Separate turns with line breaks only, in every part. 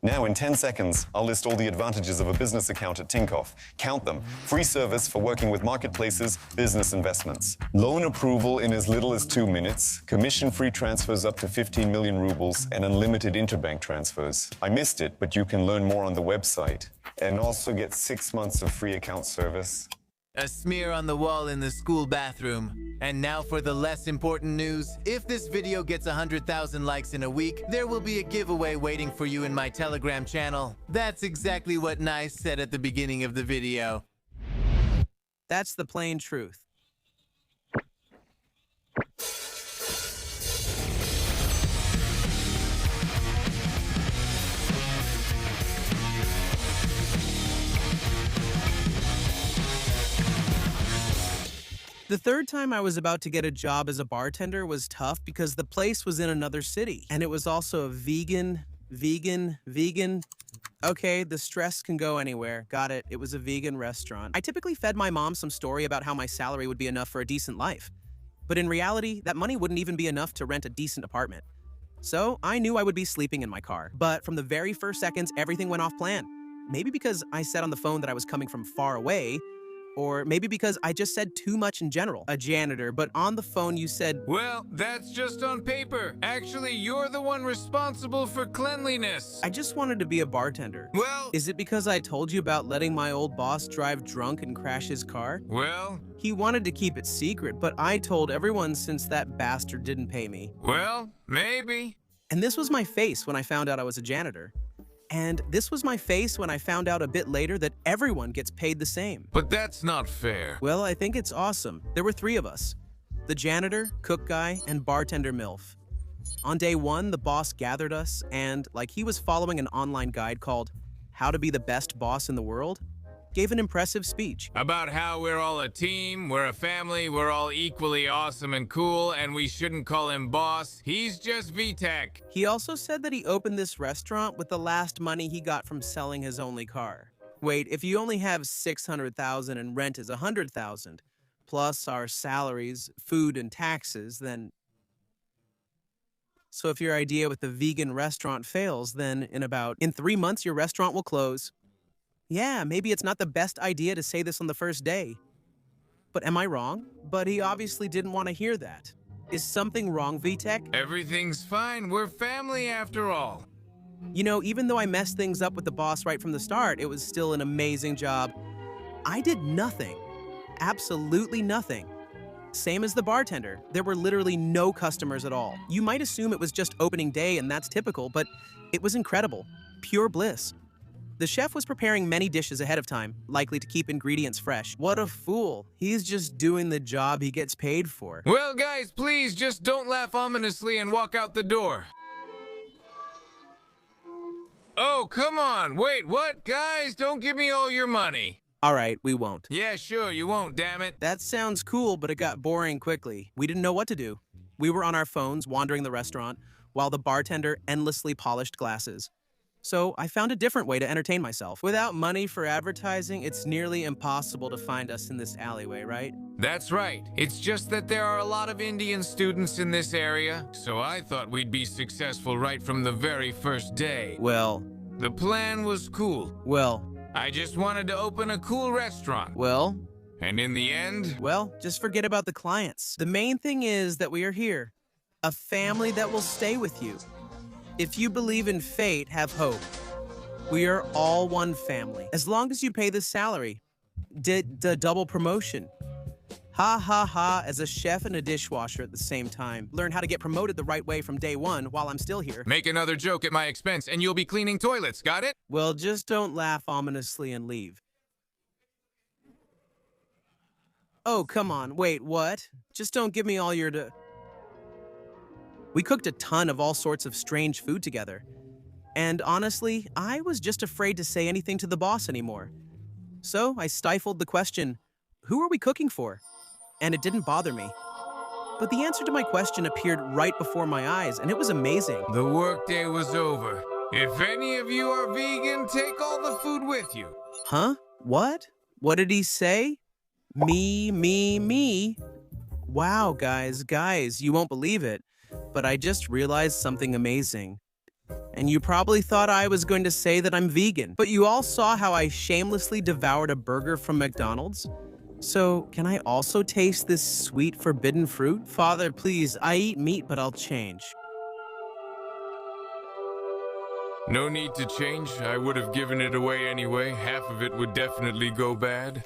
Now, in 10 seconds, I'll list all the advantages of a business account at Tinkoff. Count them. Free service for working with marketplaces, business investments. Loan approval in as little as 2 minutes. Commission-free transfers up to 15 million rubles and unlimited interbank transfers. I missed it, but you can learn more on the website. And also get 6 months of free account service.
A smear on the wall in the school bathroom. And now for the less important news. If this video gets 100,000 likes in a week, there will be a giveaway waiting for you in my Telegram channel. That's exactly what Nice said at the beginning of the video.
That's the plain truth. The third time I was about to get a job as a bartender was tough because the place was in another city. And it was also a vegan. Okay, the stress can go anywhere. Got it. It was a vegan restaurant. I typically fed my mom some story about how my salary would be enough for a decent life. But in reality, that money wouldn't even be enough to rent a decent apartment. So I knew I would be sleeping in my car. But from the very first seconds, everything went off plan. Maybe because I said on the phone that I was coming from far away, or maybe because I just said too much in general. A janitor, but on the phone you said,
"Well, that's just on paper. Actually, you're the one responsible for cleanliness."
I just wanted to be a bartender.
Well,
Is it because I told you about letting my old boss drive drunk and crash his car?
well,
He wanted to keep it secret, but I told everyone since that bastard didn't pay me.
maybe.
And this was my face when I found out I was a janitor. And this was my face when I found out a bit later that everyone gets paid the same.
But that's not fair.
Well, I think it's awesome. There were 3 of us. The janitor, cook guy, and bartender MILF. On day 1, the boss gathered us and, like he was following an online guide called How to Be the Best Boss in the World, gave an impressive speech.
About how we're all a team, we're a family, we're all equally awesome and cool, and we shouldn't call him boss. He's just VTech.
He also said that he opened this restaurant with the last money he got from selling his only car. Wait, if you only have 600,000 and rent is 100,000, plus our salaries, food, and taxes, then... So if your idea with the vegan restaurant fails, then in 3 months your restaurant will close. Yeah, maybe it's not the best idea to say this on the first day. But am I wrong? But he obviously didn't want to hear that. Is something wrong, VTech?
Everything's fine. We're family after all.
You know, even though I messed things up with the boss right from the start, it was still an amazing job. I did nothing. Absolutely nothing. Same as the bartender. There were literally no customers at all. You might assume it was just opening day and that's typical, but it was incredible. Pure bliss. The chef was preparing many dishes ahead of time, likely to keep ingredients fresh. What a fool. He's just doing the job he gets paid for.
Well, guys, please just don't laugh ominously and walk out the door. Oh, come on. Wait, what? Guys, don't give me all your money.
All right, we won't.
Yeah, sure, you won't, damn it.
That sounds cool, but it got boring quickly. We didn't know what to do. We were on our phones, wandering the restaurant, while the bartender endlessly polished glasses. So I found a different way to entertain myself. Without money for advertising, it's nearly impossible to find us in this alleyway, right?
That's right. It's just that there are a lot of Indian students in this area, so I thought we'd be successful right from the very first day.
Well,
The plan was cool. I just wanted to open a cool restaurant. And in the end,
just forget about the clients. The main thing is that we are here. A family that will stay with you. If you believe in fate, have hope. We are all one family. As long as you pay the salary. The double promotion. Ha ha ha, as a chef and a dishwasher at the same time. Learn how to get promoted the right way from day 1 while I'm still here.
make another joke at my expense and you'll be cleaning toilets, got it?
Well, just don't laugh ominously and leave. Oh, come on. Wait, what? Just don't give me all your... We cooked a ton of all sorts of strange food together. And honestly, I was just afraid to say anything to the boss anymore. So I stifled the question, who are we cooking for? And it didn't bother me. But the answer to my question appeared right before my eyes, and it was amazing.
The workday was over. If any of you are vegan, take all the food with you.
Huh? What? What did he say? Me. Wow, guys, you won't believe it. But I just realized something amazing. And you probably thought I was going to say that I'm vegan, but you all saw how I shamelessly devoured a burger from McDonald's? So, can I also taste this sweet forbidden fruit? Father, please, I eat meat, but I'll change.
No need to change. I would have given it away anyway. Half of it would definitely go bad.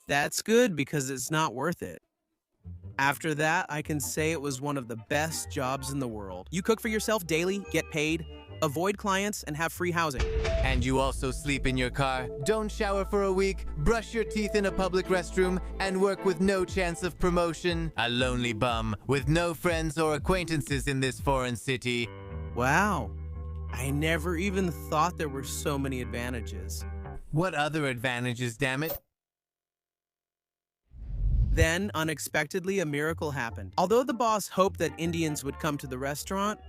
That's good because it's not worth it. After that, I can say it was one of the best jobs in the world. You cook for yourself daily, get paid, avoid clients, and have free housing.
And you also sleep in your car, don't shower for a week, brush your teeth in a public restroom, and work with no chance of promotion. A lonely bum with no friends or acquaintances in this foreign city.
Wow. I never even thought there were so many advantages.
What other advantages, damn it?
Then, unexpectedly, a miracle happened. Although the boss hoped that Indians would come to the restaurant,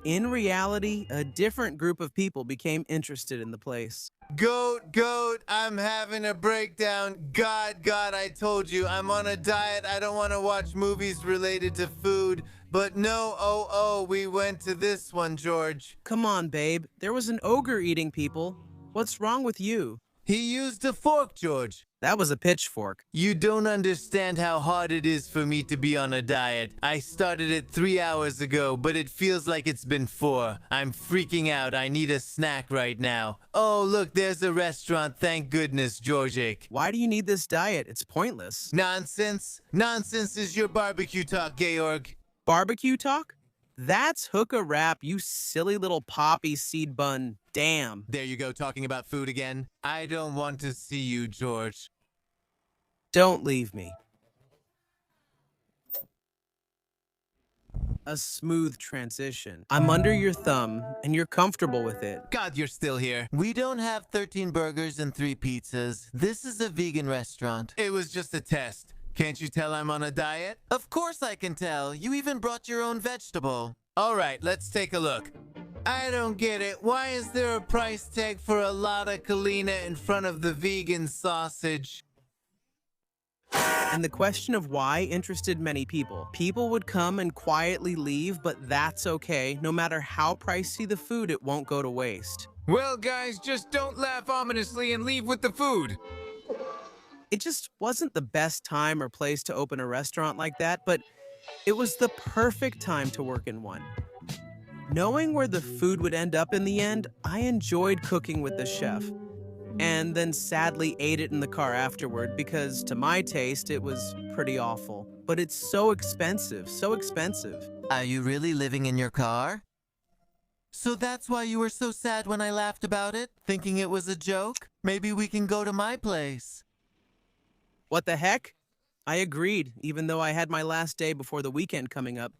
in reality, a different group of people became interested in the place.
Goat, I'm having a breakdown. God, I told you, I'm on a diet. I don't want to watch movies related to food. But no, we went to this one, George.
Come on, babe. There was an ogre eating people. What's wrong with you?
He used a fork, George.
That was a pitchfork.
You don't understand how hard it is for me to be on a diet. I started it 3 hours ago, but it feels like it's been 4. I'm freaking out. I need a snack right now. Oh, look, there's a restaurant. Thank goodness, Georgic.
Why do you need this diet? It's pointless.
Nonsense. Nonsense is your barbecue talk, Georg.
Barbecue talk? That's hookah wrap, you silly little poppy seed bun. Damn.
There you go, talking about food again. I don't want to see you, George.
Don't leave me. A smooth transition. I'm under your thumb, and you're comfortable with it.
God, you're still here. We don't have 13 burgers and 3 pizzas. This is a vegan restaurant. It was just a test. Can't you tell I'm on a diet? Of course I can tell. You even brought your own vegetable. All right, let's take a look. I don't get it. Why is there a price tag for a lotta Kalina in front of the vegan sausage?
And the question of why interested many people. People would come and quietly leave, but that's okay. No matter how pricey the food, it won't go to waste.
Well, guys, just don't laugh ominously and leave with the food.
It just wasn't the best time or place to open a restaurant like that, but it was the perfect time to work in one. Knowing where the food would end up in the end, I enjoyed cooking with the chef. And then sadly ate it in the car afterward because, to my taste, it was pretty awful. But it's so expensive, so expensive.
Are you really living in your car? So that's why you were so sad when I laughed about it, thinking it was a joke? Maybe we can go to my place.
What the heck? I agreed, even though I had my last day before the weekend coming up.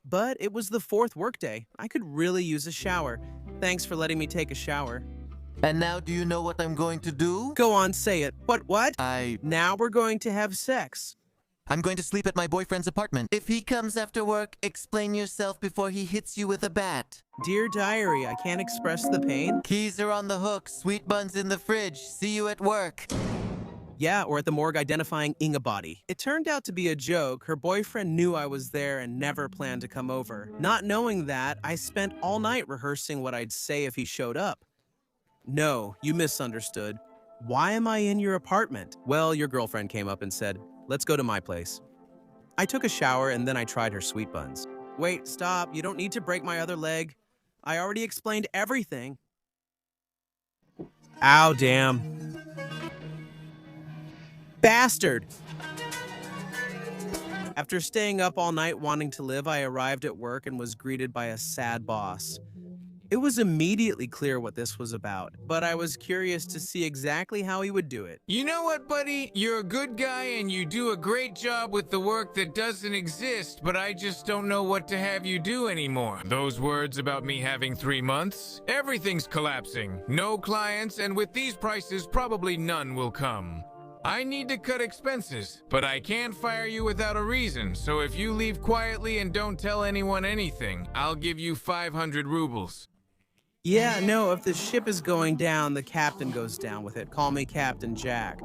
But it was the 4th workday. I could really use a shower. Thanks for letting me take a shower.
And now do you know what I'm going to do?
Go on, say it. What?
I
Now we're going to have sex.
I'm going to sleep at my boyfriend's apartment. If he comes after work, explain yourself before he hits you with a bat.
Dear diary, I can't express the pain.
Keys are on the hook, sweet buns in the fridge. See you at work.
Yeah, or at the morgue identifying Inga body. It turned out to be a joke. Her boyfriend knew I was there and never planned to come over. Not knowing that, I spent all night rehearsing what I'd say if he showed up. No, you misunderstood. Why am I in your apartment? Well, your girlfriend came up and said, let's go to my place. I took a shower and then I tried her sweet buns. Wait, stop. You don't need to break my other leg. I already explained everything. Ow, damn. Bastard! After staying up all night wanting to live, I arrived at work and was greeted by a sad boss. It was immediately clear what this was about, but I was curious to see exactly how he would do it.
You know what, buddy? You're a good guy and you do a great job with the work that doesn't exist, but I just don't know what to have you do anymore. Those words about me having 3 months? Everything's collapsing. No clients, and with these prices, probably none will come. I need to cut expenses, but I can't fire you without a reason, so if you leave quietly and don't tell anyone anything, I'll give you 500 rubles.
Yeah, no, if the ship is going down, the captain goes down with it. Call me Captain Jack.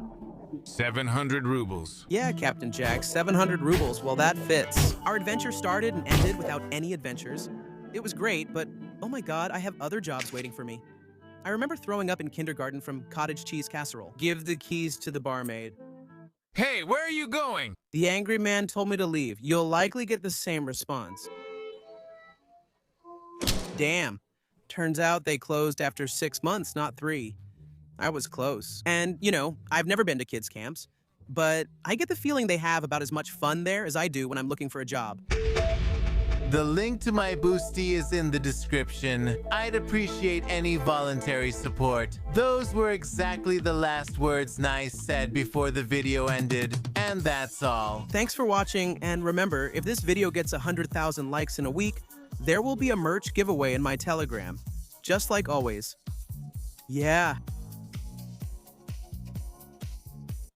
700 rubles.
Yeah, Captain Jack, 700 rubles. Well, that fits. Our adventure started and ended without any adventures. It was great, but Oh my god, I have other jobs waiting for me. I remember throwing up in kindergarten from cottage cheese casserole. Give the keys to the barmaid.
Hey, where are you going?
The angry man told me to leave. You'll likely get the same response. Damn. Turns out they closed after 6 months, not 3. I was close. And, you know, I've never been to kids' camps, but I get the feeling they have about as much fun there as I do when I'm looking for a job.
The link to my boosty is in the description. I'd appreciate any voluntary support. Those were exactly the last words Nice said before the video ended, and that's all.
Thanks for watching, and remember, if this video gets 100,000 likes in a week, there will be a merch giveaway in my Telegram. Just like always. Yeah,